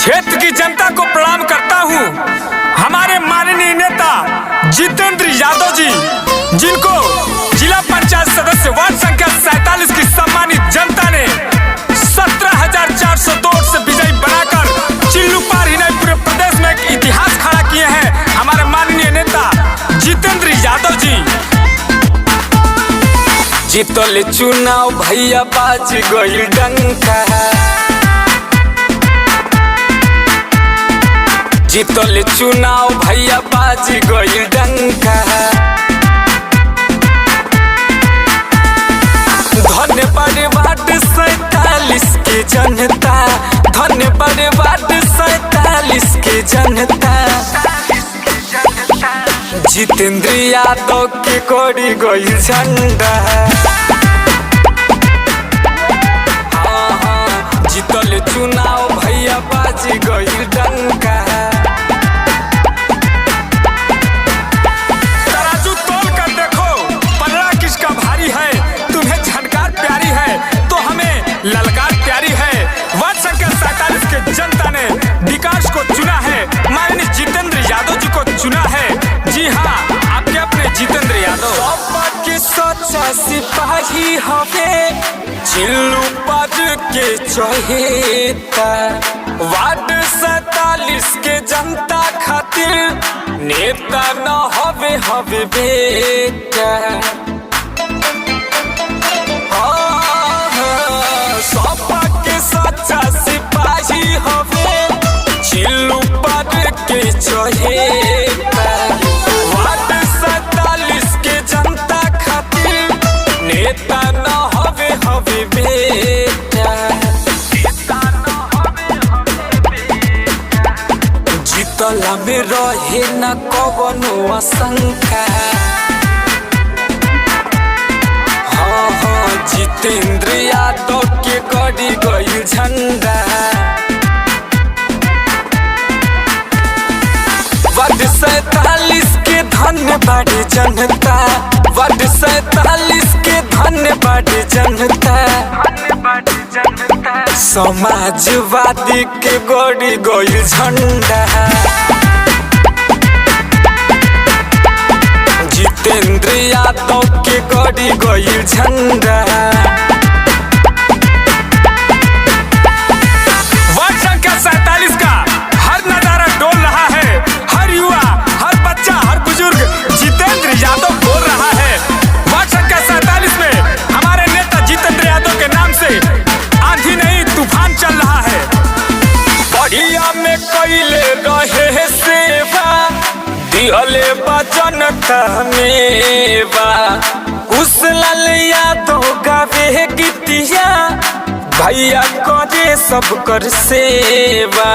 क्षेत्र की जनता को प्रणाम करता हूं। हमारे माननीय नेता जितेंद्र यादव जी, जिनको जिला पंचायत सदस्य वार्ड संख्या 47 की सम्मानित जनता ने 17,402 वोट से विजयी बनाकर चिल्लू पार ही नहीं पूरे प्रदेश में एक इतिहास खड़ा किए हैं। हमारे माननीय नेता जितेंद्र यादव जी जीतल चुनाव भैया बाज गइल डंका, जीतल चुनाव भैया बाज गइल डंका। धन्यवाद वार्ड 47 के जनता, धन्यवाद वार्ड 47 के जनता। जितेंद्र यादव के कोड़ी गइल झंडा, जीतल चुनाव भैया बाज गइल डंका। तराजू तोल कर देखो पलड़ा किसका भारी है, तुम्हें झनकार प्यारी है तो हमें ललकार प्यारी है। वार्ड संख्या 47 के जनता ने विकास को चुना है, माननीय जितेंद्र यादव जी को चुना है। जी हाँ, आपके अपने जितेंद्र यादव के सच्चा सिपाही हवे, चिल्लू पार के चहेता। वार्ड 47 के जनता खातिर नेता न हवे हवे बेटा। सपा के सच्चा सिपाही हवे, चिल्लू पार के चहेता। वार्ड 47 के जनता खातिर नेता न हवे हवे बेटा। जीतला में रहे न कवनो आशंका। हाँ, जितेंद्र यादव के गड़ी गइल झंडा। वार्ड 47 के धन्यवाद जनता, वार्ड 47 के धन्यवाद जनता। समाजवादी के गड़ी गइल झंडा, जितेंद्र यादव के गड़ी गइल झंडा। वार्ड संख्या 47 का हर नजारा डोल रहा है, हर युवा, हर बच्चा, हर बुजुर्ग जितेंद्र यादव बोल रहा है। वार्ड संख्या 47 में हमारे नेता जितेंद्र यादव के नाम से आंधी नहीं तूफान चल रहा है। बढ़िया में कइले रहे सेवा, दिहले बा जनता मेवा। कुशलाल यादव गावे गीतिया, भैया करे सब कर सेवा।